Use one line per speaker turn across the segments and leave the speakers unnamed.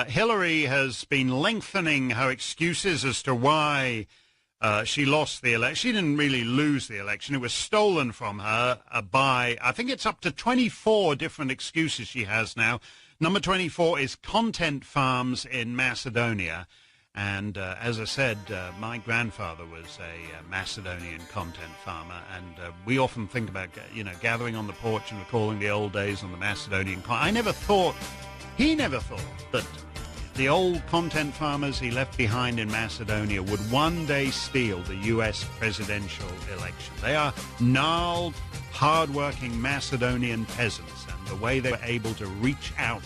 Hillary has been lengthening her excuses as to why she lost the election. She didn't really lose the election. It was stolen from her by, I think it's up to 24 different excuses she has now. Number 24 is content farms in Macedonia. And as I said, my grandfather was a Macedonian content farmer, and we often think about, gathering on the porch and recalling the old days on the Macedonian. He never thought that the old content farmers he left behind in Macedonia would one day steal the U.S. presidential election. They are gnarled, hard-working Macedonian peasants, and the way they were able to reach out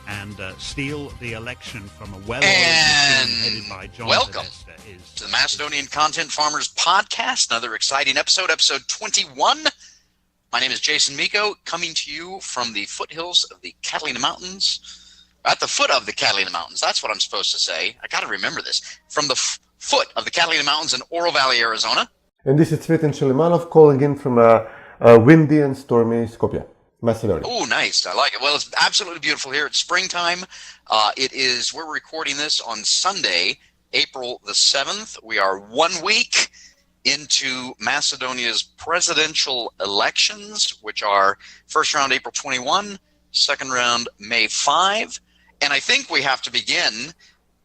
and steal the election from a well-oiled machine headed by John
welcome
is
to the Macedonian Content Farmers Podcast, another exciting episode 21. My name is Jason Miko, coming to you from the foothills of the Catalina Mountains. At the foot of the Catalina Mountains, that's what I'm supposed to say. I got to remember this. From the foot of the Catalina Mountains in Oro Valley, Arizona.
And this is Cvetin calling in from a windy and stormy Skopje, Macedonia.
Oh, nice. I like it. Well, it's absolutely beautiful here. It's springtime. We're recording this on Sunday, April the 7th. We are 1 week into Macedonia's presidential elections, which are first round April 21, second round May 5. And I think we have to begin,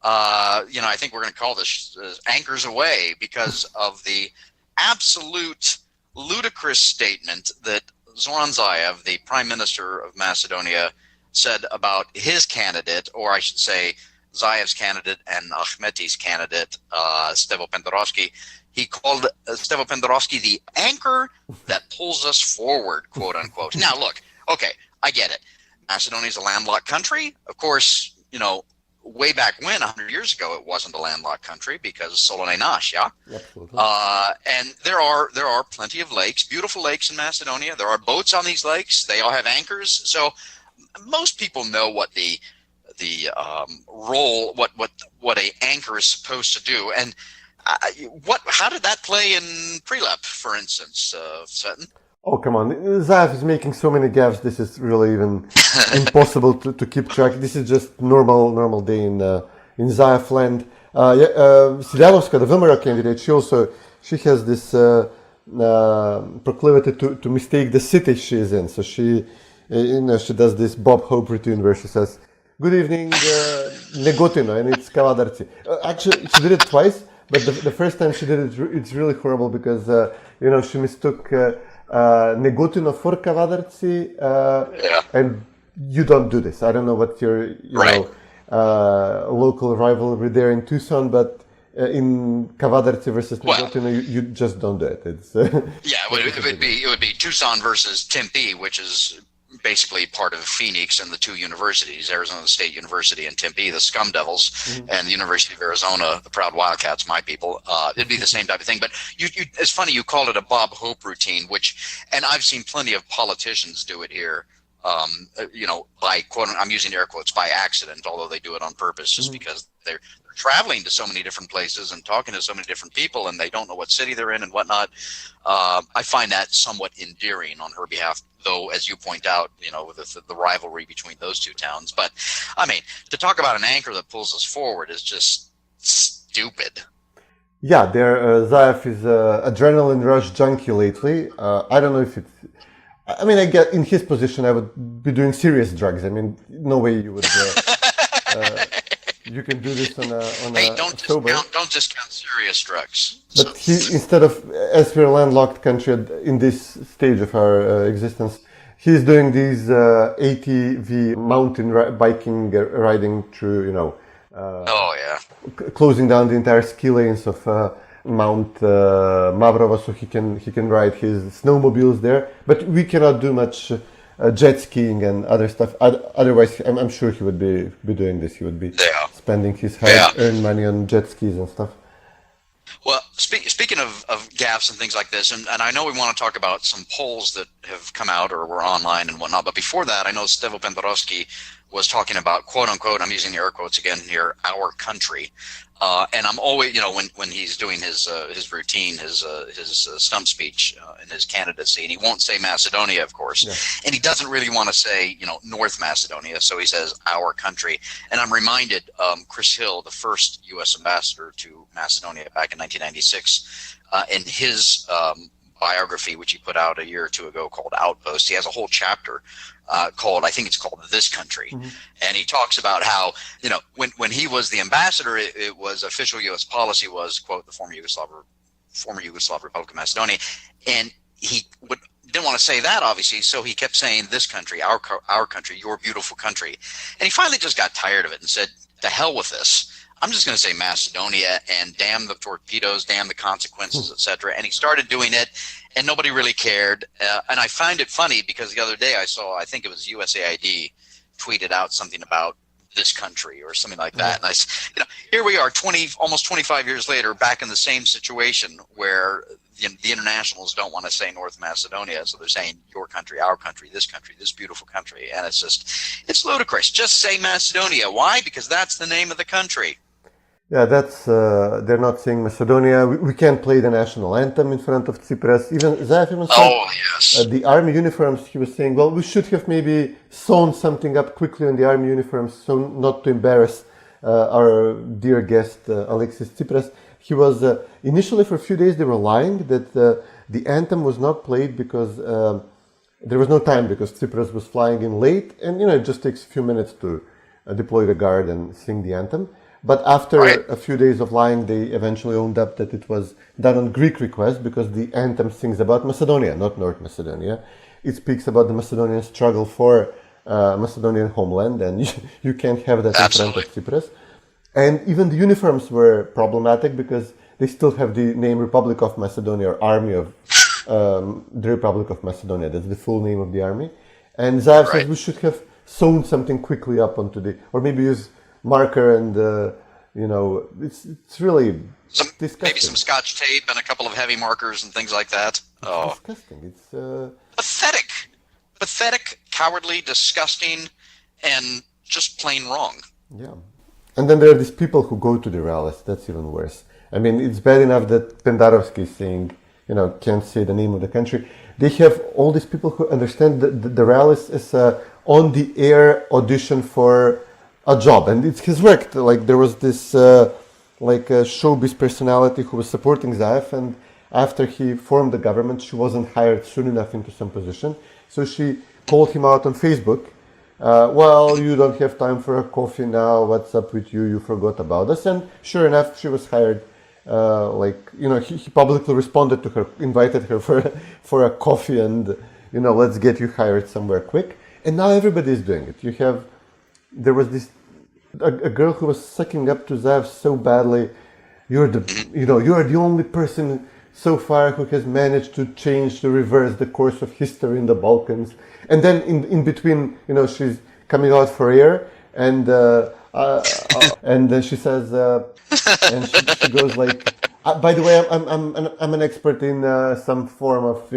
I think we're going to call this Anchors Aweigh because of the absolute ludicrous statement that Zoran Zaev, the Prime Minister of Macedonia, said about his candidate, or I should say Zaev's candidate and Ahmeti's candidate, Stevo Pendarovski. He called Stevo Pendarovski the anchor that pulls us forward, quote unquote. Now, look, okay, I get it. Macedonia is a landlocked country. Of course, way back when, 100 years ago, it wasn't a landlocked country because Solone Nash, yeah?
Absolutely.
And there are plenty of lakes, beautiful lakes in Macedonia. There are boats on these lakes. They all have anchors. So most people know what the role, what a anchor is supposed to do. And how did that play in Prilep, for instance, Cvetin?
Oh, come on. Zaev is making so many gaffes, this is really even impossible to keep track. This is just normal day in Zaev land. Sidalovska, the Vilmera candidate, she has this proclivity to mistake the city she is in. So she does this Bob Hope routine where she says, "Good evening, Negotino," and it's Kavadarci. Actually, she did it twice, but the first time she did it, it's really horrible because, she mistook Negotino for Kavadarci, and you don't do this. I don't know what your local rivalry there in Tucson, but in Kavadarci versus Negotino, you just don't do it. It's
it would be Tucson versus Tempe, which is basically part of Phoenix and the two universities, Arizona State University and Tempe, the Scum Devils, and the University of Arizona, the Proud Wildcats, my people. It'd be the same type of thing. But it's funny, you called it a Bob Hope routine, and I've seen plenty of politicians do it here, by quote, I'm using air quotes, by accident, although they do it on purpose just because they're traveling to so many different places and talking to so many different people and they don't know what city they're in and whatnot. I find that somewhat endearing on her behalf, though, as you point out, the rivalry between those two towns. But, I mean, to talk about an anchor that pulls us forward is just stupid.
Yeah, Zaev is adrenaline rush junkie lately. I don't know if it's... I get in his position, I would be doing serious drugs. No way you would... you can do this on
don't
sober.
Don't discount serious drugs.
But instead of, as we're a landlocked country in this stage of our existence, he's doing these ATV mountain biking, riding through, closing down the entire ski lanes of Mount Mavrova, so he can ride his snowmobiles there. But we cannot do much jet skiing and other stuff. Otherwise, I'm sure he would be doing this. He would be spending his hard-earned money on jet skis and stuff.
Well, speaking of gaffes and things like this, and I know we want to talk about some polls that have come out or were online and whatnot, but before that, I know Stevo Pendarovski was talking about, quote unquote, I'm using the air quotes again here, our country. And I'm always, when he's doing his routine, his stump speech in his candidacy, and he won't say Macedonia, of course, and he doesn't really want to say, North Macedonia, so he says our country. And I'm reminded, Chris Hill, the first U.S. ambassador to Macedonia back in 1996, in his biography, which he put out a year or two ago, called Outpost, he has a whole chapter I think it's called This Country. Mm-hmm. And he talks about how, when he was the ambassador, it was official U.S. policy was, quote, the former Yugoslav Republic of Macedonia. And he didn't want to say that, obviously, so he kept saying this country, our country, your beautiful country. And he finally just got tired of it and said, to hell with this. I'm just going to say Macedonia, and damn the torpedoes, damn the consequences, etc. And he started doing it, and nobody really cared. And I find it funny because the other day I think it was USAID tweeted out something about this country or something like that. And here we are, almost 25 years later, back in the same situation where the internationals don't want to say North Macedonia, so they're saying your country, our country, this beautiful country. And it's ludicrous. Just say Macedonia. Why? Because that's the name of the country.
Yeah, they're not saying Macedonia. We can't play the national anthem in front of Tsipras. Even Zaev said, the army uniforms, he was saying, well, we should have maybe sewn something up quickly on the army uniforms so not to embarrass our dear guest, Alexis Tsipras. He was, initially for a few days they were lying that the anthem was not played because there was no time because Tsipras was flying in late, and it just takes a few minutes to deploy the guard and sing the anthem. But after a few days of lying, they eventually owned up that it was done on Greek request because the anthem sings about Macedonia, not North Macedonia. It speaks about the Macedonian struggle for Macedonian homeland, and you can't have that in front of Tsipras. And even the uniforms were problematic because they still have the name Republic of Macedonia, or Army of the Republic of Macedonia. That's the full name of the army. And Zaev says we should have sewn something quickly up onto or maybe use marker and it's really disgusting.
Maybe some Scotch tape and a couple of heavy markers and things like that.
It's disgusting. It's
pathetic, cowardly, disgusting, and just plain wrong.
Yeah. And then there are these people who go to the rallies. That's even worse. I mean, it's bad enough that Pendarovsky is saying, can't say the name of the country. They have all these people who understand the rallies as a on-the-air audition for a job, and it has worked. Like there was this a showbiz personality who was supporting Zaev, and after he formed the government, she wasn't hired soon enough into some position, so she called him out on Facebook. Well, you don't have time for a coffee now. What's up with you? You forgot about us. And sure enough, she was hired. He publicly responded to her, invited her for a coffee, and let's get you hired somewhere quick. And now everybody is doing it. There was a girl who was sucking up to Zaev so badly. You are the only person so far who has managed to reverse the course of history in the Balkans. And then in between, she's coming out for air, and she says, and she goes like, by the way, I'm an expert in some form of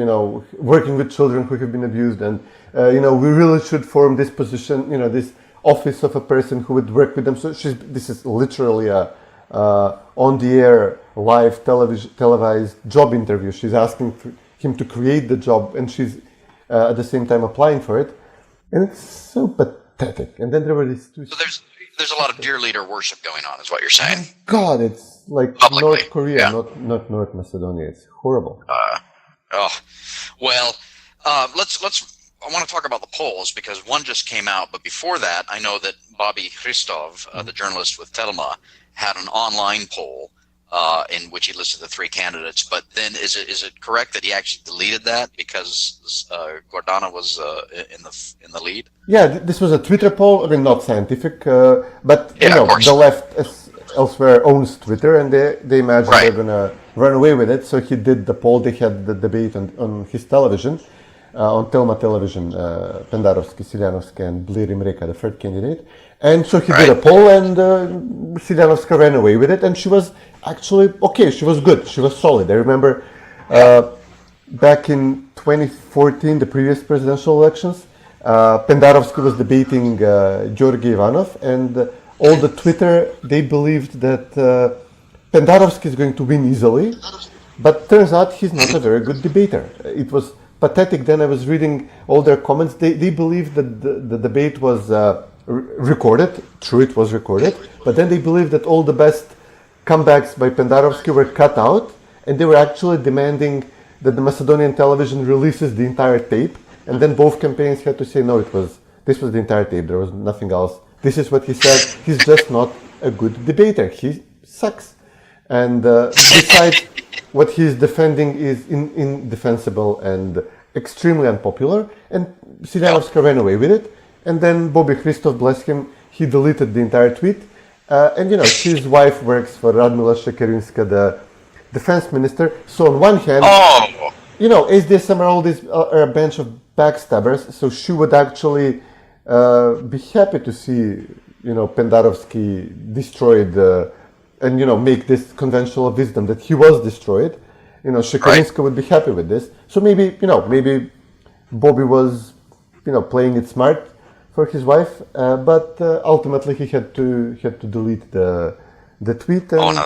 working with children who have been abused, and we really should form this position, this office of a person who would work with them. So this is literally a on the air live televised job interview. She's asking him to create the job, and she's at the same time applying for it, and it's so pathetic. And then there were these two.
So there's a lot of dear leader worship going on, is what you're saying.
God, it's like publicly. North Korea, not North Macedonia. It's horrible. I want to talk about the polls because one just came out, but before that, I know that Bobby Hristov, the journalist with Telma, had an online poll in which he listed the three candidates. But then, is it correct that he actually deleted that because Gordana was in the lead? Yeah, this was a Twitter poll. I mean, not scientific, but the left elsewhere owns Twitter, and they imagine they're gonna run away with it. So he did the poll. They had the debate on his television. On Telma television, Pendarovsky, Siljanovska, and Blirim Reka, the third candidate. And so he did a poll, and Siljanovska ran away with it, and she was actually okay. She was good. She was solid. I remember back in 2014, the previous presidential elections, Pendarovsky was debating Georgy Ivanov, and all the Twitter, they believed that Pendarovsky is going to win easily, but turns out he's not a very good debater. It was pathetic. Then I was reading all their comments. They believed that the debate was recorded. True, it was recorded, but then they believed that all the best comebacks by Pendarovsky were cut out, and they were actually demanding that the Macedonian television releases the entire tape, and then both campaigns had to say, no, this was the entire tape, there was nothing else. This is what he said. He's just not a good debater. He sucks. And besides, what he's defending is indefensible and extremely unpopular, and Sidanovska ran away with it. And then Bobby Christov, bless him, he deleted the entire tweet. And his wife works for Radmila Shekerinska, the defense minister. So on one hand, SDSM are a bunch of backstabbers. So she would actually be happy to see, Pendarovsky destroyed and, make this conventional wisdom that he was destroyed. Shekerinska would be happy with this. So maybe Bobby was, playing it smart for his wife, but ultimately he had to delete the tweet, and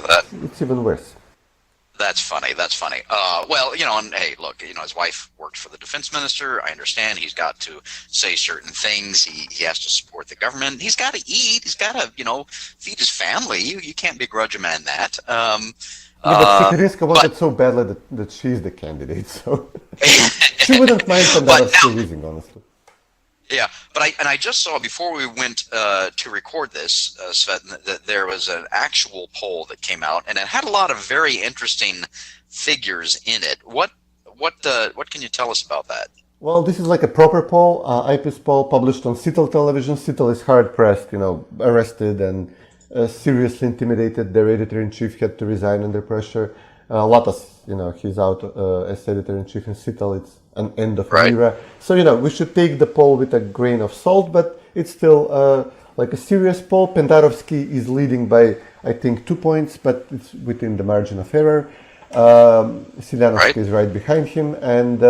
it's even worse.
That's funny. And hey, look, his wife worked for the defense minister. I understand he's got to say certain things. He has to support the government. He's got to eat. He's got to, feed his family. You can't begrudge a man that.
But Shekerinska wanted so badly that she's the candidate, so she wouldn't mind Pendarovsky losing, honestly.
Yeah, but I just saw before we went to record this, Cvetin, that there was an actual poll that came out, and it had a lot of very interesting figures in it. What can you tell us about that?
Well, this is like a proper poll, IPIS poll published on Sitel television. Sitel is hard pressed, arrested and seriously intimidated. Their editor-in-chief had to resign under pressure. Latas, he's out as editor-in-chief in Sitel. It's an end of an era. So, we should take the poll with a grain of salt, but it's still like a serious poll. Pendarovsky is leading by, I think, 2 points, but it's within the margin of error. Sidanovsky is right behind him. And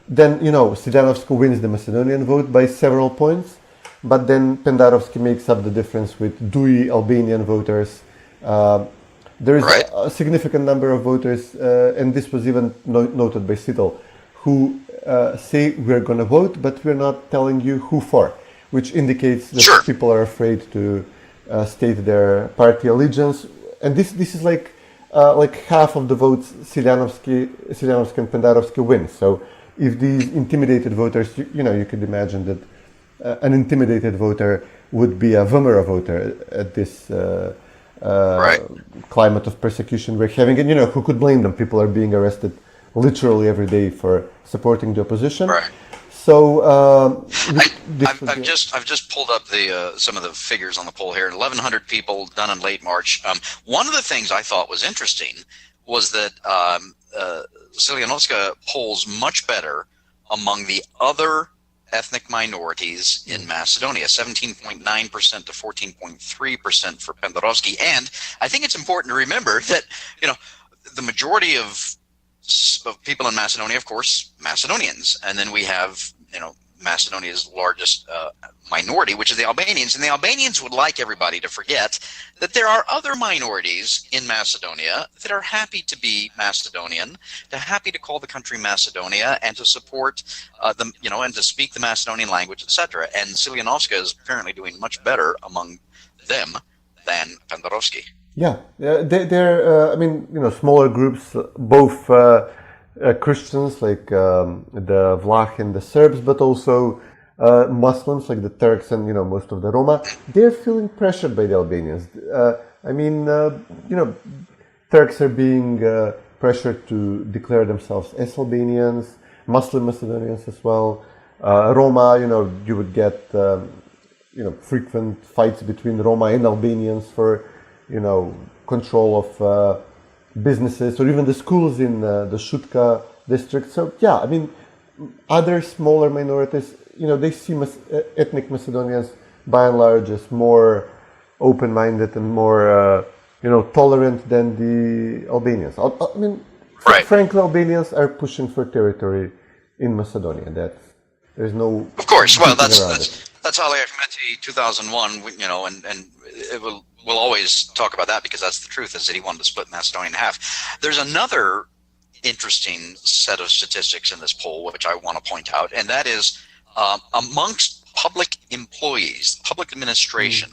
then, Sidanovsky wins the Macedonian vote by several points, but then Pendarovsky makes up the difference with DUI Albanian voters. There is a significant number of voters, and this was even noted by Sitel, who say we're going to vote, but we're not telling you who for, which indicates that people are afraid to state their party allegiance. And this is like half of the votes Sidanovsky and Pendarovsky win. So if these intimidated voters, you could imagine that an intimidated voter would be a Vomera voter at this climate of persecution we're having. And, who could blame them? People are being arrested literally every day for supporting the opposition. So
I've just pulled up the some of the figures on the poll here. 1,100 people done in late March. One of the things I thought was interesting was that Silianovska polls much better among the other ethnic minorities in Macedonia, 17.9% to 14.3% for Pendarovsky. And I think it's important to remember that the majority of people in Macedonia, of course, Macedonians, and then we have Macedonia's largest minority, which is the Albanians. And the Albanians would like everybody to forget that there are other minorities in Macedonia that are happy to be Macedonian, happy to call the country Macedonia, and to support them, and to speak the Macedonian language, etc. And Silianovska is apparently doing much better among them than Pendarovsky.
Yeah, they're smaller groups, both Christians like the Vlach and the Serbs, but also Muslims like the Turks and most of the Roma. They're feeling pressured by the Albanians. Turks are being pressured to declare themselves as Albanians, Muslim Macedonians as well. Roma, you would get frequent fights between Roma and Albanians for control of businesses or even the schools in the Shutka district. So, other smaller minorities, they see ethnic Macedonians by and large as more open-minded and more, tolerant than the Albanians. Frankly, Albanians are pushing for territory in Macedonia. There's no.
Of course. Well,
beating
that's
around it.
that's Aweigh 2001. You know, and we'll always talk about that because that's the truth. Is that he wanted to split Macedonia in half. There's another interesting set of statistics in this poll, which I want to point out, and that is amongst public employees, public administration.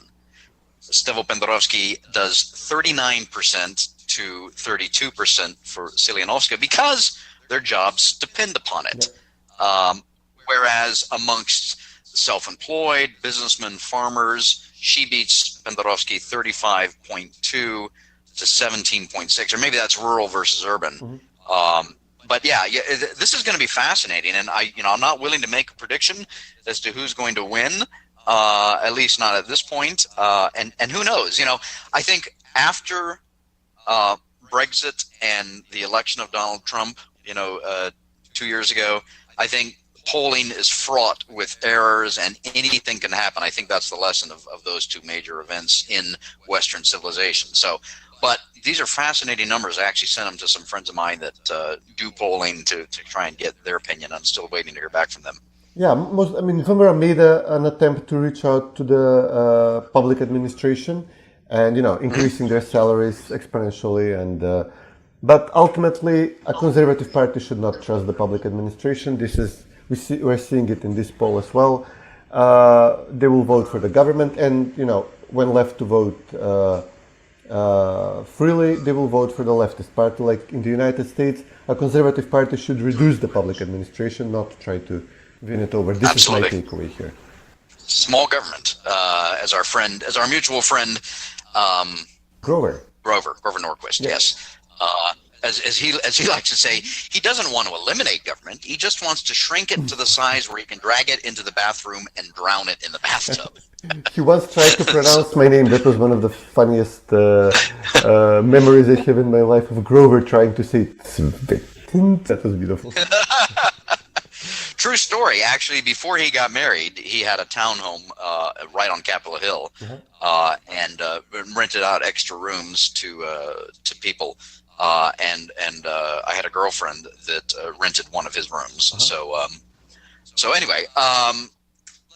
Stevo Pendarovski does 39% to 32% for Silianovska because their jobs depend upon it. Whereas amongst self-employed, businessmen, farmers, she beats Pendarovski 35.2 to 17.6, or maybe that's rural versus urban. But yeah, this is going to be fascinating, and I'm not willing to make a prediction as to who's going to win. At least not at this point. And who knows? I think after Brexit and the election of Donald Trump, 2 years ago, I think polling is fraught with errors and anything can happen. I think that's the lesson of those two major events in Western civilization. So, but these are fascinating numbers. I actually sent them to some friends of mine that do polling to try and get their opinion. I'm still waiting to hear back from them.
Yeah, Vimera made an attempt to reach out to the public administration and, increasing their salaries exponentially. And but ultimately, a conservative party should not trust the public administration. We're seeing it in this poll as well. They will vote for the government, and, when left to vote freely, they will vote for the leftist party. Like in the United States, a conservative party should reduce the public administration, not try to win it over. This
Absolutely.
is my takeaway here.
Small government, as our mutual friend,
Grover
Norquist. Yeah. Yes, as he likes to say, he doesn't want to eliminate government. He just wants to shrink it to the size where he can drag it into the bathroom and drown it in the bathtub.
He once tried to pronounce my name. That was one of the funniest memories I have in my life of Grover trying to say Cvetin. That was beautiful.
True story. Actually, before he got married, he had a townhome right on Capitol Hill, and rented out extra rooms to people. And I had a girlfriend that rented one of his rooms. So anyway,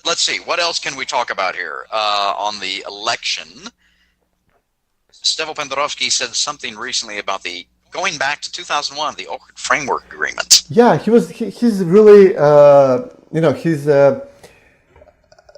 let's see. What else can we talk about here on the election? Stevo Pendarovski said something recently about going back to 2001, the Ohrid Framework Agreement.
Yeah, he's really, he's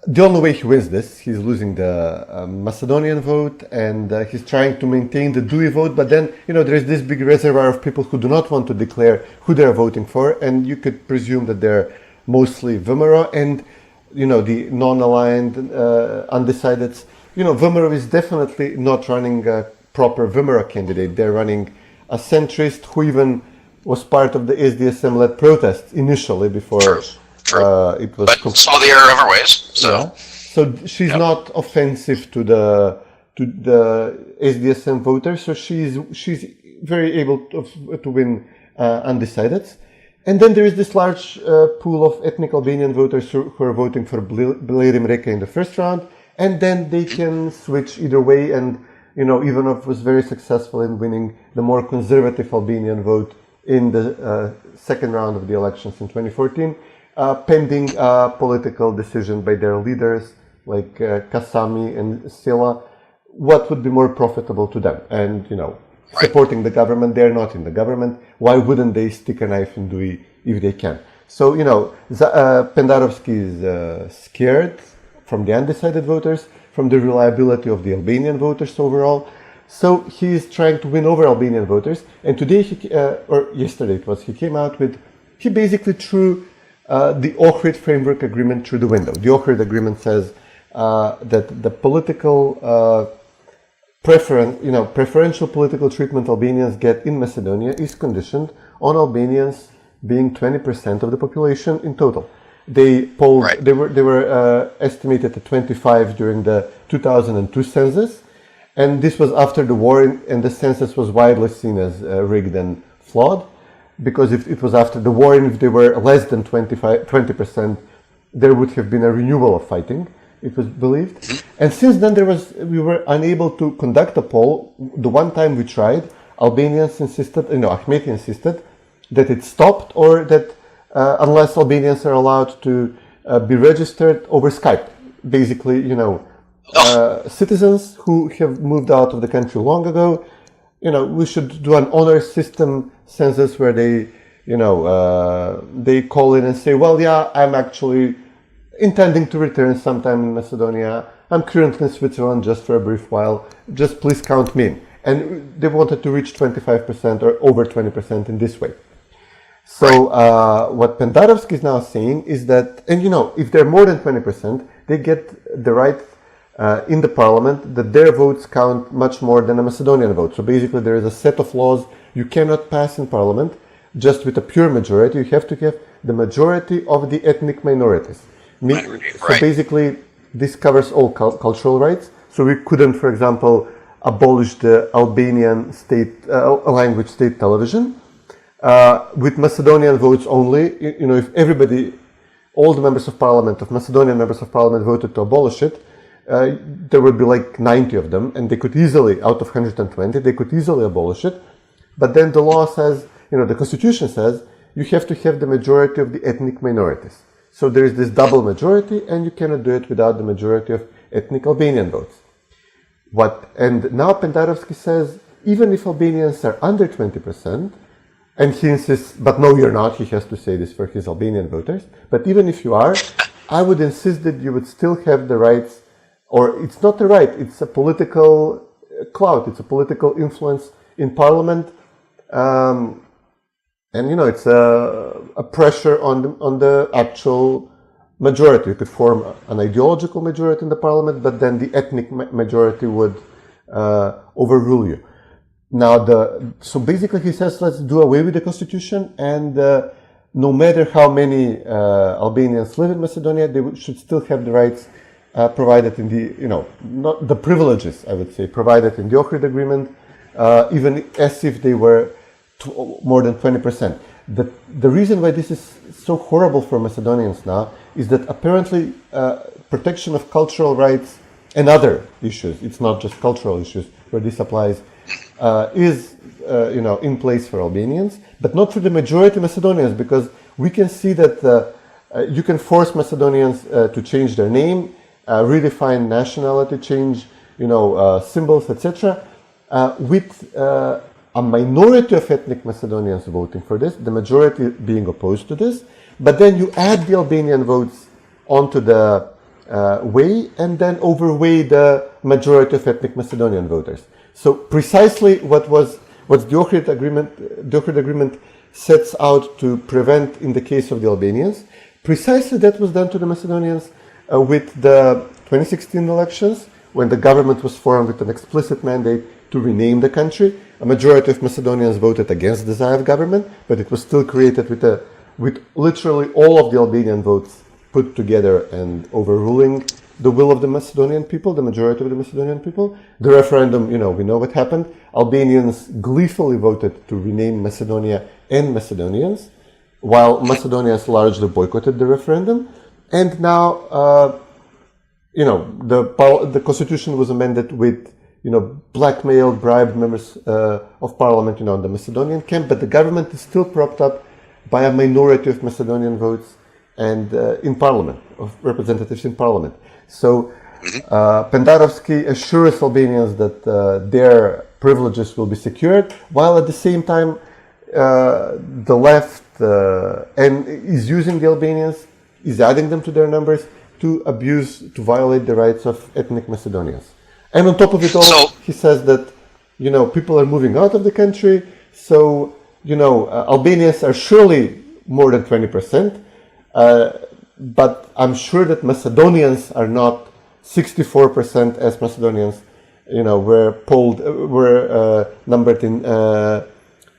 the only way he wins this. He's losing the Macedonian vote, and he's trying to maintain the Dewey vote. But then, there is this big reservoir of people who do not want to declare who they're voting for, and you could presume that they're mostly Vimera and, the non-aligned undecideds. Vimera is definitely not running a proper Vimera candidate. They're running a centrist who even was part of the SDSM-led protests initially before it was.
But saw the error of her ways.
So she's not offensive to the SDSM voters. So she's very able to win undecideds. And then there is this large pool of ethnic Albanian voters who are voting for Blerim Reka in the first round, and then they can switch either way. And Ivanov was very successful in winning the more conservative Albanian vote in the second round of the elections in 2014, pending a political decision by their leaders like Kasami and Sila, what would be more profitable to them. And, supporting the government, they're not in the government. Why wouldn't they stick a knife in Dewey if they can? So, Pendarovski is scared from the undecided voters, from the reliability of the Albanian voters overall. So he is trying to win over Albanian voters. And today, or yesterday it was, he basically threw the Ohrid Framework Agreement through the window. The Ohrid Agreement says that the political preferential political treatment Albanians get in Macedonia is conditioned on Albanians being 20% of the population in total. They polled. Right. They were estimated at 25 during the 2002 census, and this was after the war, and the census was widely seen as rigged and flawed, because if it was after the war and if they were less than 20%, there would have been a renewal of fighting. It was believed, and since then we were unable to conduct a poll. The one time we tried, Albanians insisted, Ahmeti insisted that it stopped, or that unless Albanians are allowed to be registered over Skype. Basically, citizens who have moved out of the country long ago, we should do an honor system census where they, they call in and say, well, yeah, I'm actually intending to return sometime in Macedonia. I'm currently in Switzerland just for a brief while. Just please count me in. And they wanted to reach 25% or over 20% in this way. So what Pendarovski is now saying is that, and if they're more than 20%, they get the right in the parliament that their votes count much more than a Macedonian vote. So basically there is a set of laws you cannot pass in parliament just with a pure majority. You have to have the majority of the ethnic minorities. So basically this covers all cultural rights. So we couldn't, for example, abolish the Albanian state language state television. With Macedonian votes only, if everybody, all the members of parliament, of Macedonian members of parliament voted to abolish it, there would be like 90 of them, and they could easily, out of 120, they could easily abolish it. But then the law says, the constitution says, you have to have the majority of the ethnic minorities. So there is this double majority, and you cannot do it without the majority of ethnic Albanian votes. And now Pendarovski says, even if Albanians are under 20%, and he insists, but no, you're not, he has to say this for his Albanian voters, but even if you are, I would insist that you would still have the rights, or it's not the right, it's a political clout, it's a political influence in parliament, and it's a pressure on the actual majority. You could form an ideological majority in the parliament, but then the ethnic majority would overrule you. Now, so basically he says, let's do away with the constitution, and no matter how many Albanians live in Macedonia, they should still have the rights provided in the, not the privileges, I would say, provided in the Ohrid agreement, even as if they were more than 20%. The reason why this is so horrible for Macedonians now is that apparently protection of cultural rights and other issues, it's not just cultural issues where this applies, is in place for Albanians, but not for the majority Macedonians, because we can see that you can force Macedonians to change their name, redefine nationality, change symbols, etc. With a minority of ethnic Macedonians voting for this, the majority being opposed to this, but then you add the Albanian votes onto the way and then overweigh the majority of ethnic Macedonian voters. So precisely what the Ohrid agreement sets out to prevent in the case of the Albanians, precisely that was done to the Macedonians with the 2016 elections, when the government was formed with an explicit mandate to rename the country. A majority of Macedonians voted against the Zaev government, but it was still created with literally all of the Albanian votes put together and overruling the will of the Macedonian people, the majority of the Macedonian people. The referendum, we know what happened. Albanians gleefully voted to rename Macedonia and Macedonians, while Macedonians largely boycotted the referendum. And now, the constitution was amended with, blackmailed, bribed members of parliament, in the Macedonian camp, but the government is still propped up by a minority of Macedonian votes and in parliament, of representatives in parliament. So Pendarovski assures Albanians that their privileges will be secured, while at the same time the left and is using the Albanians, is adding them to their numbers to violate the rights of ethnic Macedonians. And on top of it all, he says that, people are moving out of the country, so, Albanians are surely more than 20%, but I'm sure that Macedonians are not 64% as Macedonians, were numbered in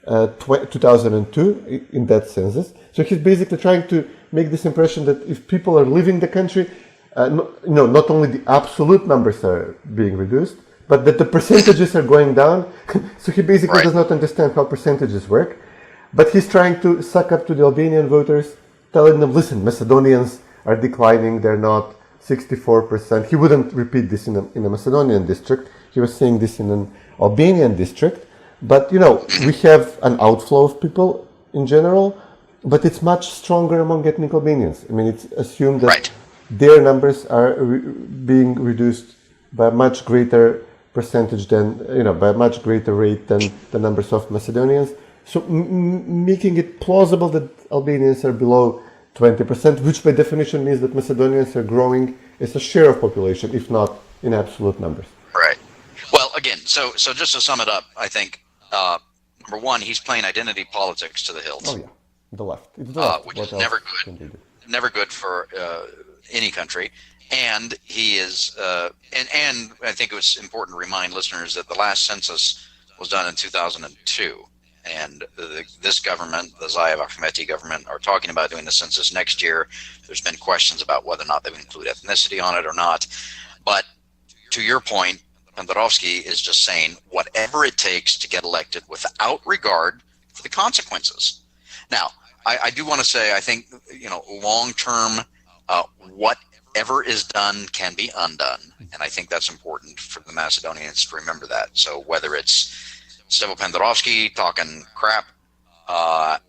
2002 in that census. So he's basically trying to make this impression that if people are leaving the country, not only the absolute numbers are being reduced, but that the percentages are going down. So he basically does not understand how percentages work. But he's trying to suck up to the Albanian voters, telling them, listen, Macedonians are declining, they're not 64%. He wouldn't repeat this in a Macedonian district. He was saying this in an Albanian district. But, we have an outflow of people in general. but it's much stronger among ethnic Albanians. I mean, it's assumed that
Right.
their numbers are being reduced by a much greater percentage than, by a much greater rate than the numbers of Macedonians. So making it plausible that Albanians are below 20%, which by definition means that Macedonians are growing as a share of population, if not in absolute numbers.
Right. Well, again, so just to sum it up, I think, number one, he's playing identity politics to the hilt.
Oh, yeah. The left. It's the left.
Which is never good. Never good for any country. And he is, and I think it was important to remind listeners that the last census was done in 2002. And this government, the Zaev Ahmeti government, are talking about doing the census next year. There's been questions about whether or not they would include ethnicity on it or not. But to your point, Pendarovsky is just saying whatever it takes to get elected without regard for the consequences. Now, I do want to say, I think, long term, whatever is done can be undone. And I think that's important for the Macedonians to remember that. So whether it's Stevo Pendarovsky talking crap,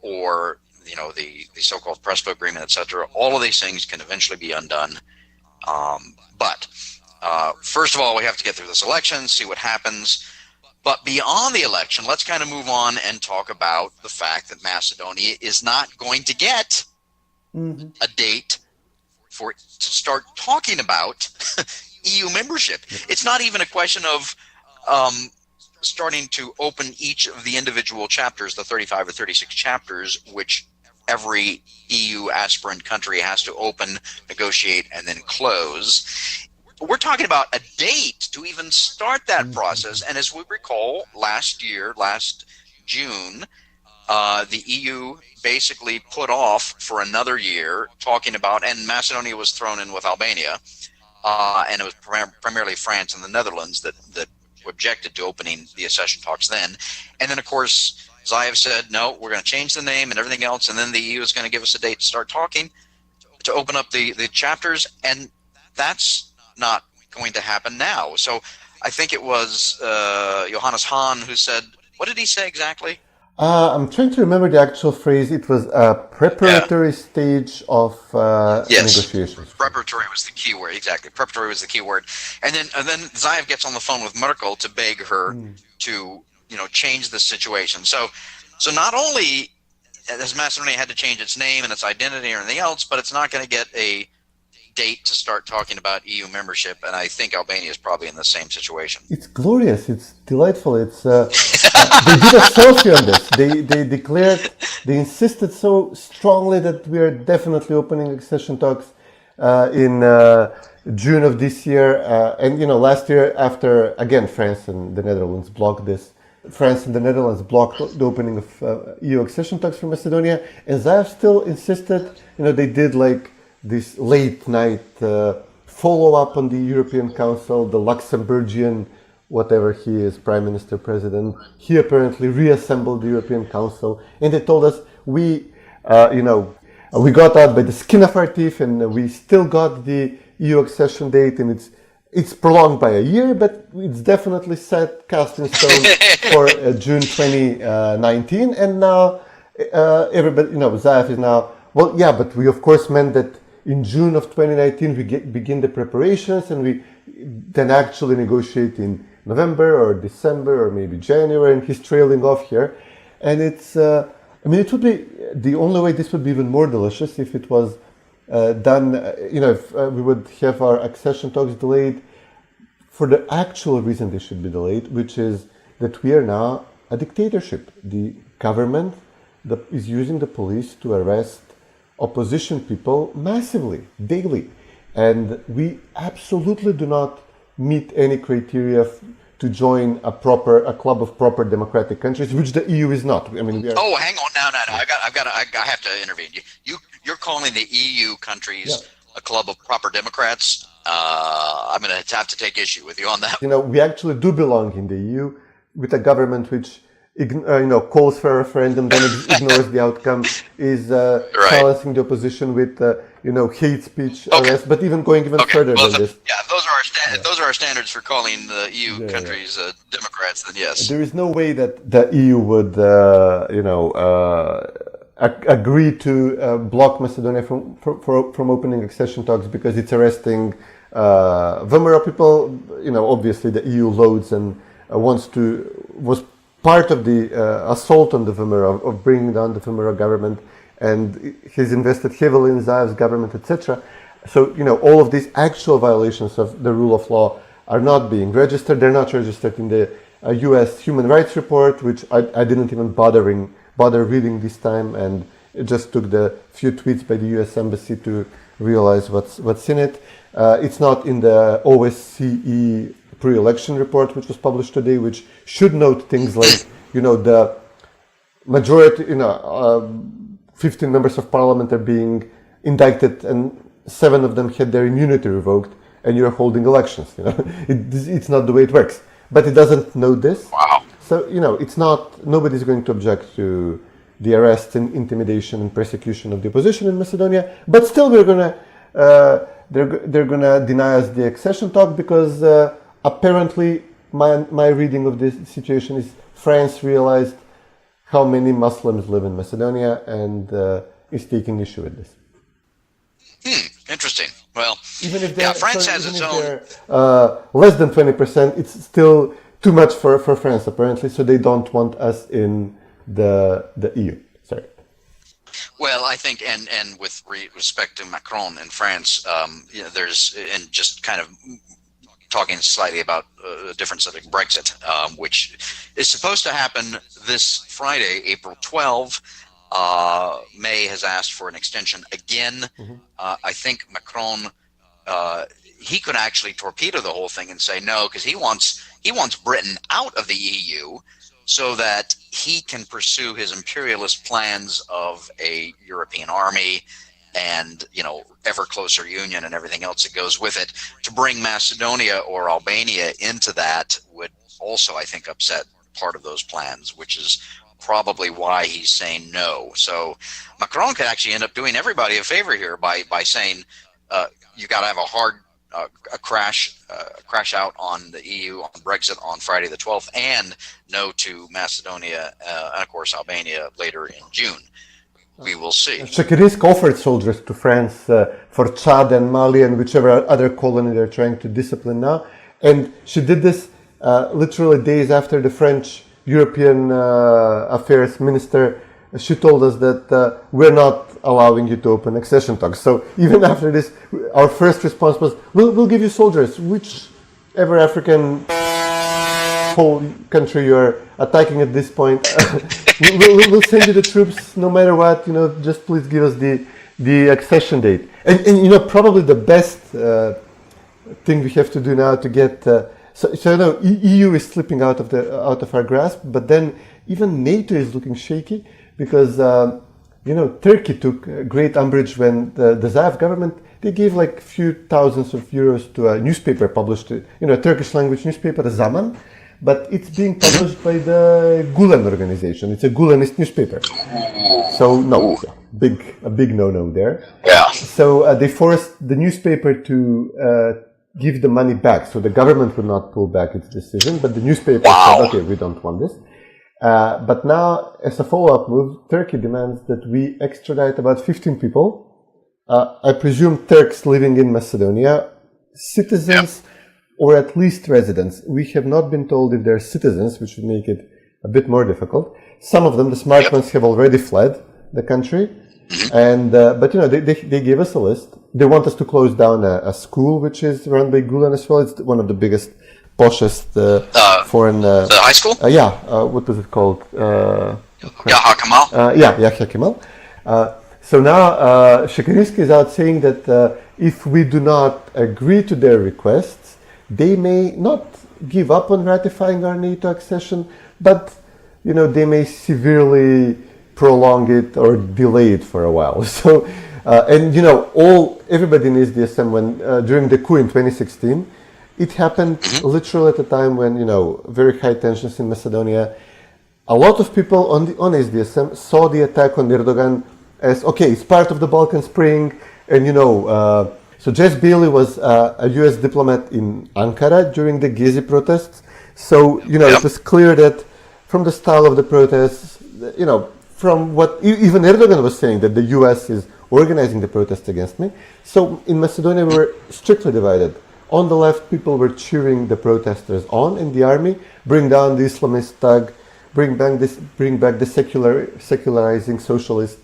or the so-called Prespa agreement, etc. All of these things can eventually be undone. But first of all, we have to get through this election, see what happens. But beyond the election, let's kind of move on and talk about the fact that Macedonia is not going to get a date to start talking about EU membership. It's not even a question of starting to open each of the individual chapters, the 35 or 36 chapters, which every EU aspirant country has to open, negotiate, and then close. We're talking about a date to even start that process. And as we recall, last June, the EU basically put off for another year talking about, and Macedonia was thrown in with Albania, and it was primarily France and the Netherlands that objected to opening the accession talks then. And then, of course, Zaev said, no, we're going to change the name and everything else, and then the EU is going to give us a date to start talking, to open up the chapters, and that's not going to happen now. So I think it was Johannes Hahn who said, what did he say exactly?
I'm trying to remember the actual phrase. It was a preparatory stage of negotiations.
Preparatory was the key word, exactly. Preparatory was the key word. And then Zaev gets on the phone with Merkel to beg her to, change the situation. So not only has Macedonia had to change its name and its identity or anything else, but it's not going to get a date to start talking about EU membership, and I think Albania is probably in the same situation.
It's glorious. It's delightful. It's they did a selfie on this. They declared, they insisted so strongly that we are definitely opening accession talks in June of this year. And last year, after again France and the Netherlands blocked this. France and the Netherlands blocked the opening of EU accession talks for Macedonia, and Zaev still insisted. They did like this late night follow-up on the European Council, the Luxembourgian, whatever he is, Prime Minister, President, he apparently reassembled the European Council, and they told us we got out by the skin of our teeth, and we still got the EU accession date, and it's prolonged by a year, but it's definitely cast in stone for June 2019, and now everybody, Zaev is now, well, yeah, but we of course meant that in June of 2019, we begin the preparations, and we then actually negotiate in November or December or maybe January, and he's trailing off here. And it's, it would be, the only way this would be even more delicious if it was done, if we would have our accession talks delayed for the actual reason they should be delayed, which is that we are now a dictatorship. The government is using the police to arrest opposition people massively, daily. And we absolutely do not meet any criteria to join a club of proper democratic countries, which the EU is not. I mean, we are...
Oh, hang on, no. I have to intervene. You're calling the EU countries a club of proper democrats. I'm going to have to take issue with you on that.
We actually do belong in the EU with a government which calls for a referendum, then ignores the outcome, is silencing the opposition with, hate speech arrest, but even going further than this.
Yeah, those are our standards for calling the EU countries Democrats, then yes.
There is no way that the EU would, agree to block Macedonia from opening accession talks because it's arresting VMRO people. Obviously the EU loads and was part of the assault on the VMRO, of bringing down the VMRO government, and he's invested heavily in Zaev's government, etc. So, all of these actual violations of the rule of law are not being registered. They're not registered in the U.S. Human Rights Report, which I didn't even bother reading this time, and it just took the few tweets by the U.S. Embassy to realize what's in it. It's not in the OSCE pre-election report, which was published today, which should note things like, the majority, 15 members of parliament are being indicted, and 7 of them had their immunity revoked, and you're holding elections. It's not the way it works. But it doesn't know this.
Wow.
So, it's not, nobody's going to object to the arrest and intimidation and persecution of the opposition in Macedonia, but still they're gonna deny us the accession talk because apparently my reading of this situation is France realized how many Muslims live in Macedonia and is taking issue with this.
Interesting. Well,
even if
France has its own.
Less than 20%, it's still too much for France apparently. So they don't want us in the EU. Sorry.
Well, I think, and with respect to Macron in France, there's, and just kind of talking slightly about a difference like Brexit, which is supposed to happen this Friday, April 12. May has asked for an extension again. I think Macron, he could actually torpedo the whole thing and say no, because he wants Britain out of the EU so that he can pursue his imperialist plans of a European army and, ever closer union and everything else that goes with it. To bring Macedonia or Albania into that would also, I think, upset part of those plans, which is probably why he's saying no. So Macron could actually end up doing everybody a favor here by saying you got to have a hard crash out on the EU on Brexit on Friday the 12th, and no to Macedonia and of course Albania later in June. We will see.
Sukarije offered soldiers to France for Chad and Mali and whichever other colony they're trying to discipline now, and she did this literally days after the French European Affairs Minister, she told us that we're not allowing you to open accession talks. So even after this, our first response was, we'll give you soldiers, whichever African whole country you're attacking at this point. we'll send you the troops no matter what, just please give us the accession date. And probably the best thing we have to do now to get... So EU is slipping out of our grasp, but then even NATO is looking shaky because Turkey took great umbrage when the Zaev government, they gave like a few thousands of euros to a newspaper published, a Turkish language newspaper, the Zaman, but it's being published by the Gulen organization. It's a Gulenist newspaper. So no, a big no-no there.
Yeah.
So they forced the newspaper to give the money back. So the government would not pull back its decision, but the newspaper said, okay, we don't want this. But now, as a follow-up move, Turkey demands that we extradite about 15 people. I presume Turks living in Macedonia, citizens or at least residents. We have not been told if they're citizens, which would make it a bit more difficult. Some of them, the smart ones, have already fled the country. And but they gave us a list. They want us to close down a school which is run by Gulen as well. It's one of the biggest, poshest foreign.
The high school?
What was it called?
Yahya Kemal.
Yahya Kemal. So now Sukarije is out saying that if we do not agree to their requests, they may not give up on ratifying our NATO accession, but they may severely prolong it or delay it for a while. So, everybody in SDSM when during the coup in 2016, it happened literally at a time when very high tensions in Macedonia. A lot of people on SDSM saw the attack on Erdogan as okay, it's part of the Balkan Spring, and so Jess Bailey was a U.S. diplomat in Ankara during the Gezi protests. So it was clear that from the style of the protests, from what even Erdogan was saying, that the US is organizing the protests against me. So in Macedonia, we were strictly divided. On the left, people were cheering the protesters on in the army, bring down the Islamist thug, bring back the secularizing socialist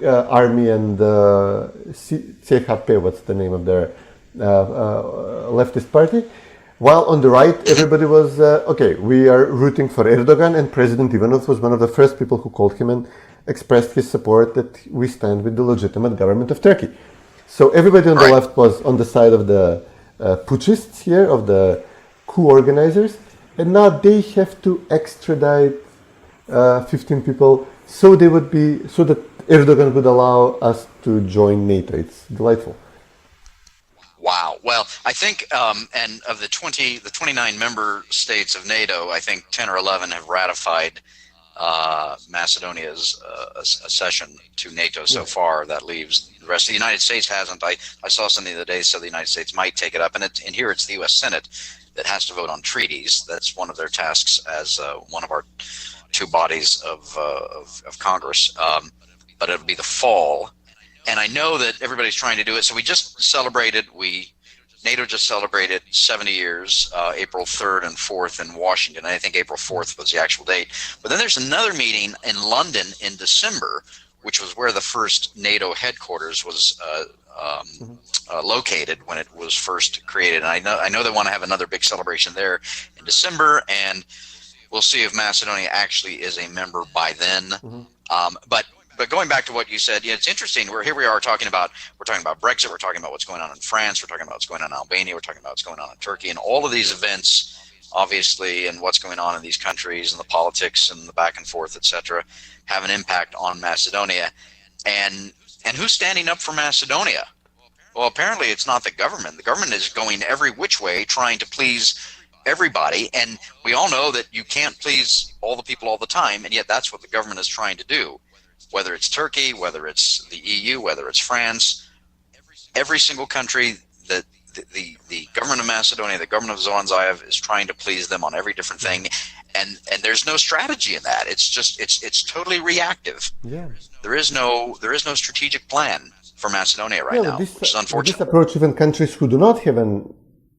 army and CHP, what's the name of their leftist party. While on the right, everybody was, okay, we are rooting for Erdogan, and President Ivanov was one of the first people who called him and expressed his support that we stand with the legitimate government of Turkey. So everybody on the left was on the side of the putschists here, of the coup organizers, and now they have to extradite 15 people so that Erdogan would allow us to join NATO. It's delightful.
Wow. Well, I think, and of the 29 member states of NATO, I think 10 or 11 have ratified Macedonia's accession to NATO so far. That leaves the rest. The United States hasn't. I saw something the other day said the United States might take it up, and here it's the U.S. Senate that has to vote on treaties. That's one of their tasks as one of our two bodies of Congress. But it'll be the fall. And I know that everybody's trying to do it. So NATO just celebrated 70 years, April 3rd and 4th in Washington. I think April 4th was the actual date. But then there's another meeting in London in December, which was where the first NATO headquarters was located when it was first created. And I know they want to have another big celebration there in December, and we'll see if Macedonia actually is a member by then. But going back to what you said, it's interesting. Here we are talking about Brexit. We're talking about what's going on in France. We're talking about what's going on in Albania. We're talking about what's going on in Turkey, and all of these events, obviously, and what's going on in these countries and the politics and the back and forth, etc., have an impact on Macedonia. And who's standing up for Macedonia? Well, apparently it's not the government. The government is going every which way, trying to please everybody, and we all know that you can't please all the people all the time, and yet that's what the government is trying to do. Whether it's Turkey, whether it's the EU, whether it's France, every single country that the government of Macedonia, the government of Zoran Zaev is trying to please them on every different thing, and there's no strategy in that. It's totally reactive.
Yeah.
There is no strategic plan for Macedonia right now, which is unfortunate.
This approach, even countries who do not have an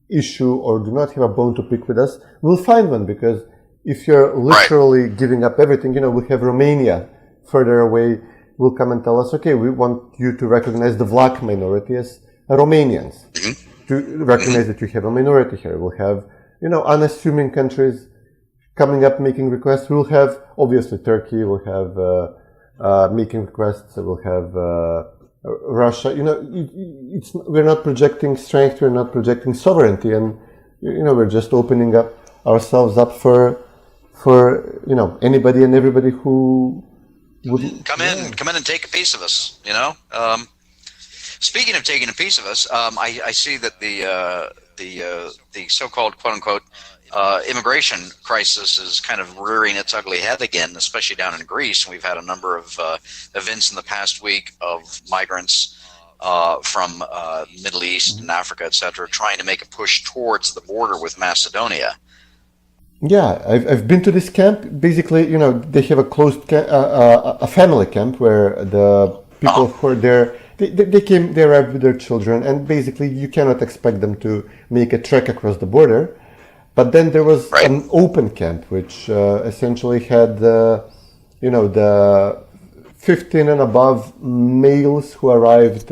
issue or do not have a bone to pick with us will find one, because if you're literally giving up everything, we have Romania further away will come and tell us, okay, we want you to recognize the Vlach minority as Romanians, to recognize that you have a minority here. We'll have, unassuming countries coming up making requests. We'll have, obviously, Turkey. We'll have making requests. We'll have Russia. We're not projecting strength. We're not projecting sovereignty, and we're just opening up ourselves up for anybody and everybody who would
come in and take a piece of us. Speaking of taking a piece of us, I see that the so-called quote unquote immigration crisis is kind of rearing its ugly head again, especially down in Greece. We've had a number of events in the past week of migrants from Middle East and Africa, etc., trying to make a push towards the border with Macedonia.
Yeah, I've been to this camp. Basically, they have a closed a family camp where the people who are there, they arrived with their children, and basically you cannot expect them to make a trek across the border. But then there was an open camp, which essentially had the 15 and above males who arrived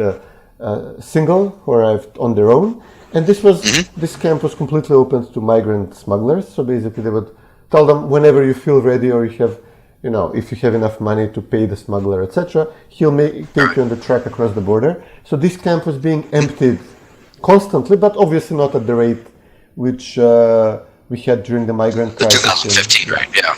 single, who arrived on their own. And this camp was completely open to migrant smugglers. So basically they would tell them whenever you feel ready, or you have, if you have enough money to pay the smuggler, etc., he'll take you on the trek across the border. So this camp was being emptied constantly, but obviously not at the rate which we had during the migrant crisis.
2015, right? Yeah.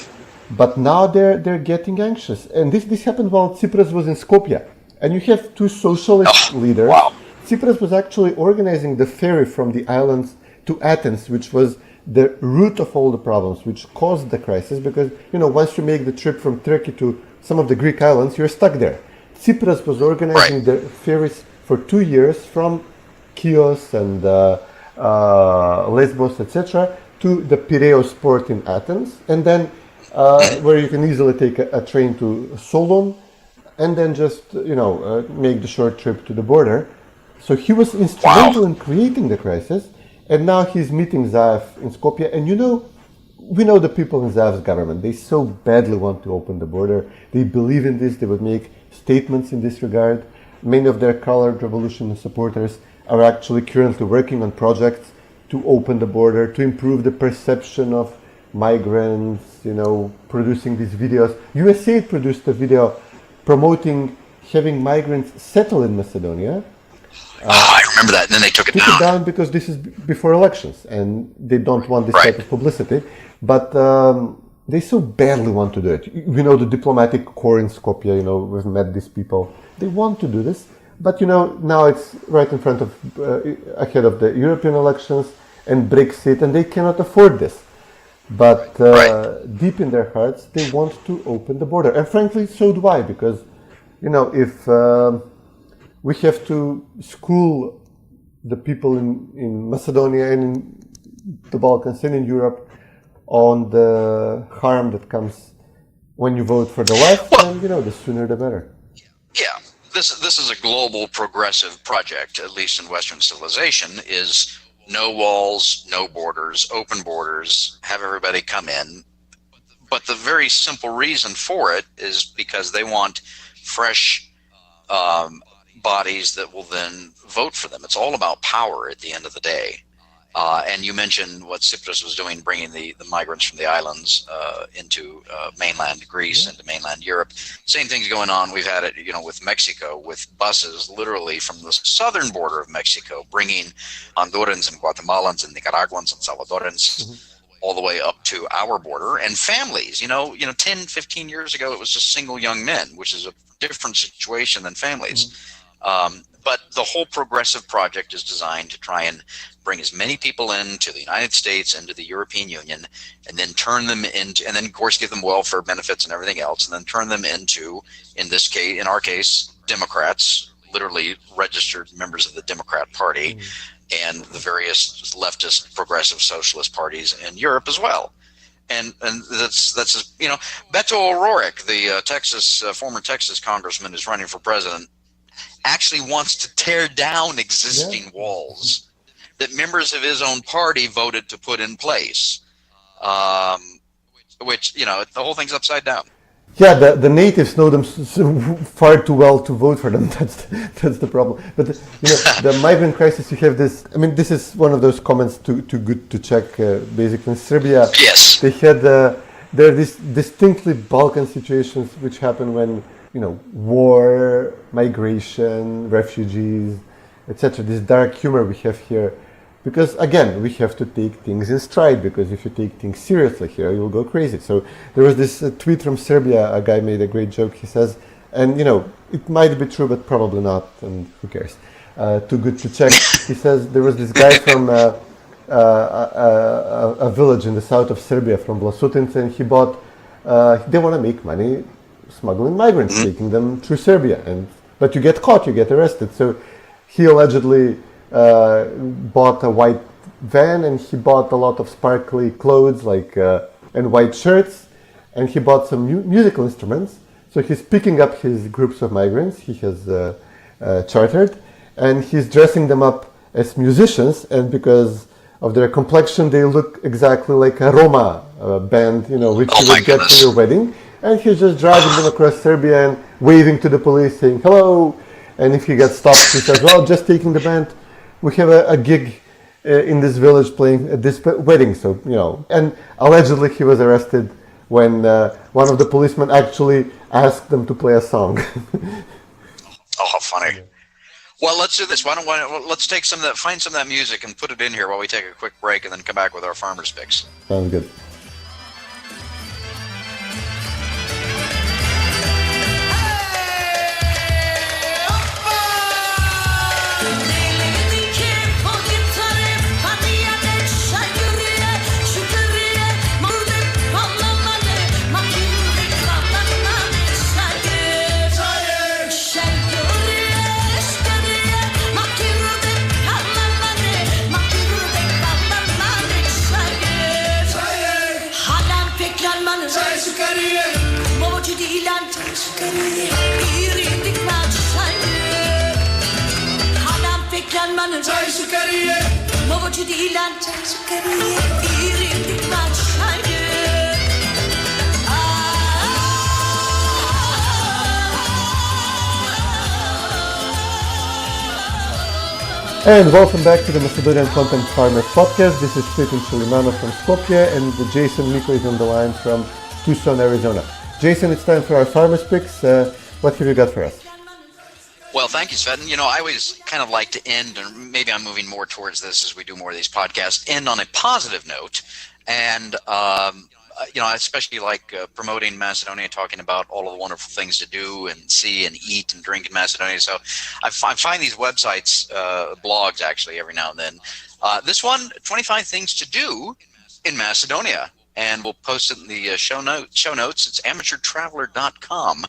But now they're getting anxious, and this happened while Tsipras was in Skopje, and you have two socialist leaders.
Wow.
Tsipras was actually organizing the ferry from the islands to Athens, which was the root of all the problems, which caused the crisis, because, once you make the trip from Turkey to some of the Greek islands, you're stuck there. Tsipras was organizing the ferries for 2 years from Chios and Lesbos, etc., to the Piraeus port in Athens, and then where you can easily take a train to Solon and then just, make the short trip to the border. So he was instrumental in creating the crisis, and now he's meeting Zaev in Skopje. And we know the people in Zaev's government. They so badly want to open the border. They believe in this. They would make statements in this regard. Many of their colored revolution supporters are actually currently working on projects to open the border, to improve the perception of migrants, producing these videos. USA produced a video promoting having migrants settle in Macedonia.
I remember that, and then they took it
down because this is before elections, and they don't want this type of publicity. But they so badly want to do it. The diplomatic corps in Skopje, we've met these people. They want to do this, but now it's right in front of, ahead of the European elections and Brexit, and they cannot afford this. But deep in their hearts, they want to open the border. And frankly, so do I, because, if we have to school the people in Macedonia and in the Balkans and in Europe on the harm that comes when you vote for the left, then, the sooner the better.
Yeah, this is a global progressive project, at least in Western civilization, is no walls, no borders, open borders, have everybody come in. But the very simple reason for it is because they want fresh bodies that will then vote for them. It's all about power at the end of the day. And you mentioned what Tsipras was doing, bringing the migrants from the islands into mainland Greece, into mainland Europe. Same thing's going on. We've had it, with Mexico, with buses literally from the southern border of Mexico, bringing Hondurans and Guatemalans and Nicaraguans and Salvadorans all the way up to our border, and families. 10, 15 years ago, it was just single young men, which is a different situation than families. But the whole progressive project is designed to try and bring as many people into the United States, into the European Union, and then turn them into, and then of course give them welfare benefits and everything else, and then turn them into, in our case, Democrats, literally registered members of the Democrat Party, and the various leftist progressive socialist parties in Europe as well. And that's Beto O'Rourke, the former Texas congressman who's running for president, actually wants to tear down existing walls that members of his own party voted to put in place, which, the whole thing's upside down.
Yeah, the natives know them far too well to vote for them. That's the problem. But the migrant crisis, you have this. I mean, this is one of those comments too good to check. Basically, in Serbia,
yes,
they had there are these distinctly Balkan situations which happen when war, migration, refugees, etc. This dark humor we have here, because again we have to take things in stride, because if you take things seriously here you'll go crazy. So there was this tweet from Serbia, a guy made a great joke. He says, and it might be true but probably not, and who cares, too good to check. He says there was this guy from a village in the south of Serbia, from Vlasotince, and he bought they want to make money smuggling migrants, taking them through Serbia, but you get caught, you get arrested. So he allegedly bought a white van, and he bought a lot of sparkly clothes, and white shirts, and he bought some musical instruments. So he's picking up his groups of migrants he has chartered, and he's dressing them up as musicians, and because of their complexion, they look exactly like a Roma band, which you would get for your wedding. And he's just driving them across Serbia and waving to the police, saying hello. And if he gets stopped, he says, well, just taking the band. We have a gig in this village playing at this wedding. So, and allegedly he was arrested when one of the policemen actually asked them to play a song.
Oh, how funny. Well, let's do this. Let's take find some of that music and put it in here while we take a quick break, and then come back with our farmer's picks.
Sounds good.
Çay Sukarije Movoci di ilan Çay Sukarije İrindik maçayı Hanam fikranmanın Çay Sukarije Movoci di ilan Çay Sukarije İrindik maçayı
And welcome back to the Macedonian Content Farmers Podcast. This is Cvetin from Skopje, and Jason Miko is on the line from Tucson, Arizona. Jason, it's time for our farmers picks. What have you got for us?
Well, thank you, Cvetin. You know, I always kind of like to end, and maybe I'm moving more towards this as we do more of these podcasts, end on a positive note. And, you know, I especially like promoting Macedonia, talking about all of the wonderful things to do and see and eat and drink in Macedonia. So I find these websites, blogs actually, every now and then. This one, 25 things to do in Macedonia. And we'll post it in the show notes. It's amateurtraveler.com.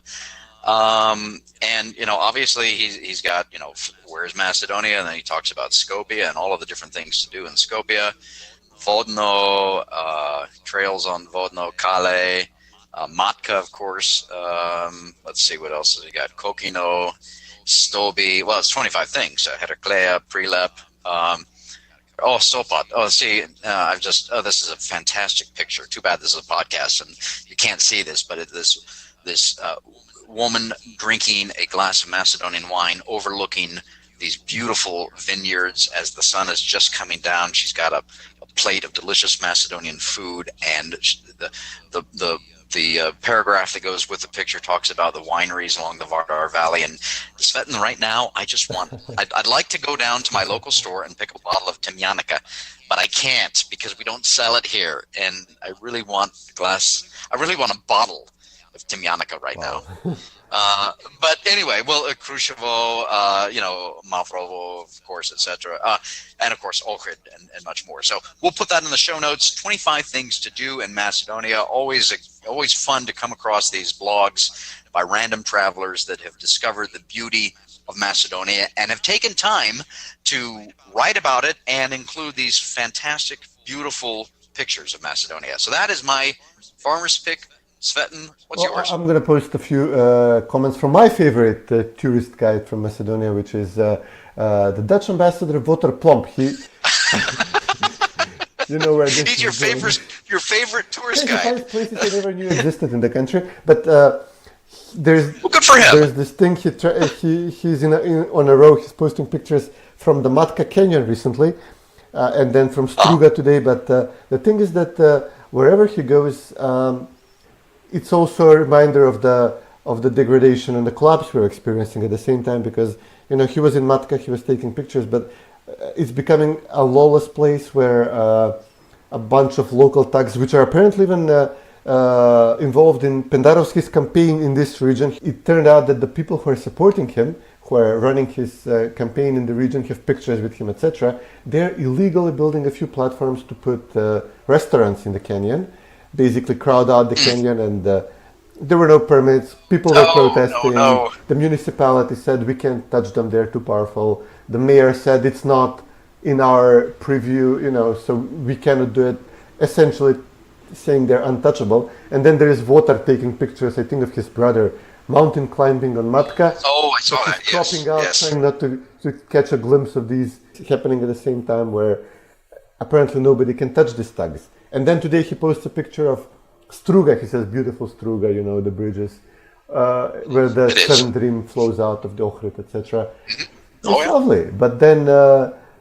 And, you know, obviously he's got, you know, where's Macedonia? And then he talks about Skopje and all of the different things to do in Skopje. Vodno, trails on Vodno, Caje, Matka, of course. Let's see, what else has he got? Kokino, Stobi. Well, it's 25 things. Heraklea, Prilep. Sopot. See, this is a fantastic picture. Too bad this is a podcast and you can't see this, but this woman drinking a glass of Macedonian wine overlooking these beautiful vineyards as the sun is just coming down. She's got a plate of delicious Macedonian food, and the paragraph that goes with the picture talks about the wineries along the Vardar Valley. And Cvetin, right now, I'd like to go down to my local store and pick a bottle of Timjanica, but I can't because we don't sell it here. And I really want a bottle of Timjanica right now. But anyway, well, Krushevo, you know, Mavrovo, of course, etc. And of course, Ohrid and much more. So we'll put that in the show notes. 25 things to do in Macedonia. Always fun to come across these blogs by random travelers that have discovered the beauty of Macedonia and have taken time to write about it and include these fantastic, beautiful pictures of Macedonia. So that is my farmer's pick. Svetin, what's yours?
I'm going to post a few comments from my favorite tourist guide from Macedonia, which is the Dutch ambassador Wouter Plomp. You know where this
He's your favorite tourist guide.
He finds places I never knew existed in the country. But good
for him.
There's this thing he's on a row. He's posting pictures from the Matka Canyon recently, and then from Struga today. But the thing is that wherever he goes. It's also a reminder of the degradation and the collapse we're experiencing at the same time, because, you know, he was in Matka, he was taking pictures, but it's becoming a lawless place where a bunch of local thugs, which are apparently even involved in Pendarovski's campaign in this region. It turned out that the people who are supporting him, who are running his campaign in the region, have pictures with him, etc. They're illegally building a few platforms to put restaurants in the canyon. Basically crowd out the canyon, and there were no permits. People were protesting.
No.
The municipality said we can't touch them, they're too powerful. The mayor said it's not in our preview, you know, so we cannot do it, essentially saying they're untouchable. And then there is Wouter taking pictures, I think, of his brother mountain climbing on Matka.
I saw that.
Dropping out, trying not to catch a glimpse of these happening at the same time, where apparently nobody can touch these thugs. And then today he posts a picture of Struga. He says, beautiful Struga, you know, the bridges, where the Seventh Dream flows out of the Ohrid, etc. It's lovely. But then,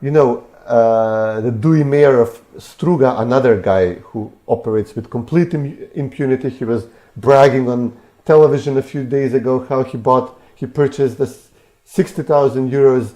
you know, the Dui mayor of Struga, another guy who operates with complete impunity, he was bragging on television a few days ago how he purchased this 60,000 euros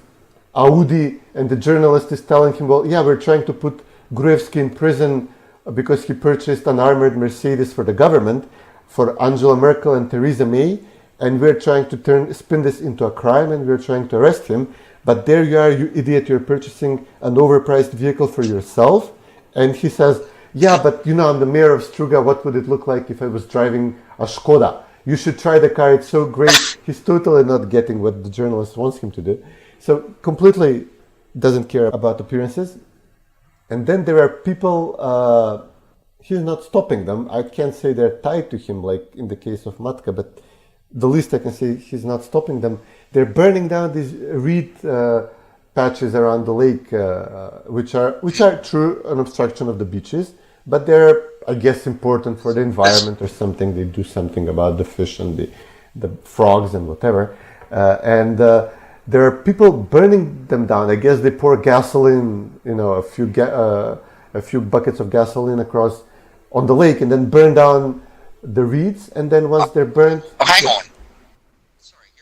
Audi, and the journalist is telling him, well, yeah, we're trying to put Gruevski in prison because he purchased an armored Mercedes for the government, for Angela Merkel and Theresa May, and we're trying to spin this into a crime, and we're trying to arrest him. But there you are, you idiot, you're purchasing an overpriced vehicle for yourself. And he says, yeah, but you know, I'm the mayor of Struga, what would it look like if I was driving a Skoda? You should try the car, it's so great. He's totally not getting what the journalist wants him to do. So completely doesn't care about appearances. And then there are people he's not stopping them. I can't say they're tied to him like in the case of Matka, but the least I can say, he's not stopping them. They're burning down these reed patches around the lake, which are true an obstruction of the beaches, but they're, I guess, important for the environment or something. They do something about the fish and the frogs and whatever. And there are people burning them down. I guess they pour gasoline, a few buckets of gasoline across on the lake, and then burn down the reeds. And then once they're burned,
hang on.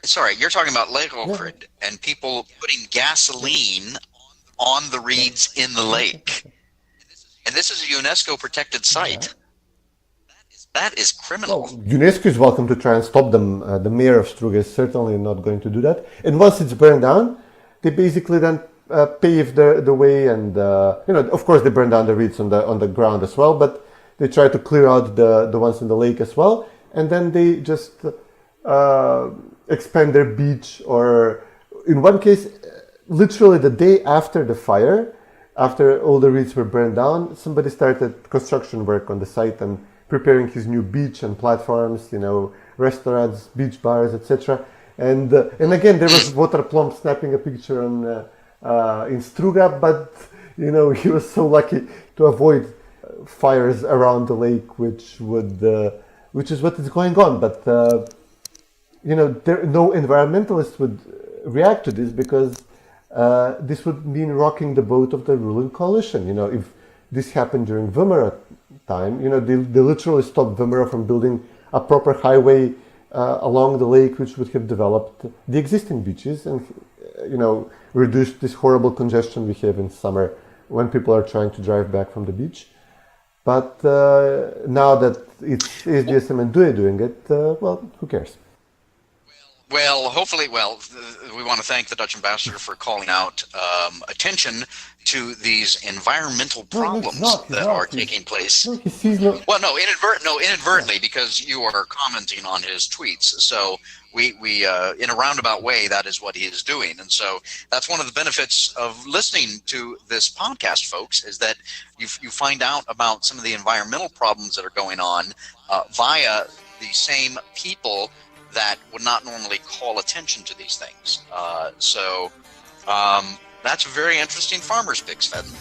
Sorry, you're talking about Lake Ohrid and people putting gasoline on the reeds in the lake. And this is a UNESCO protected site. That is criminal.
Well, UNESCO is welcome to try and stop them. The mayor of Struga is certainly not going to do that. And once it's burned down, they basically then pave the way, and of course they burn down the reeds on the ground as well, but they try to clear out the ones in the lake as well, and then they just expand their beach, or in one case, literally the day after the fire, after all the reeds were burned down, somebody started construction work on the site and preparing his new beach and platforms, restaurants, beach bars, etc. And again, there was Waterplomb snapping a picture in Struga, but he was so lucky to avoid fires around the lake, which is what is going on. But no environmentalist would react to this, because this would mean rocking the boat of the ruling coalition. If this happened during Vimera time, they literally stopped Vimera from building a proper highway along the lake, which would have developed the existing beaches and, reduced this horrible congestion we have in summer when people are trying to drive back from the beach. But now that it's SDSM and DUE doing it, who cares?
Well, hopefully, we want to thank the Dutch ambassador for calling out attention to these environmental problems that are taking place. Well, inadvertently, because you are commenting on his tweets. So we in a roundabout way, that is what he is doing. And so that's one of the benefits of listening to this podcast, folks, is that you find out about some of the environmental problems that are going on via the same people that would not normally call attention to these things. So that's a very interesting farmer's pick, Cvetin.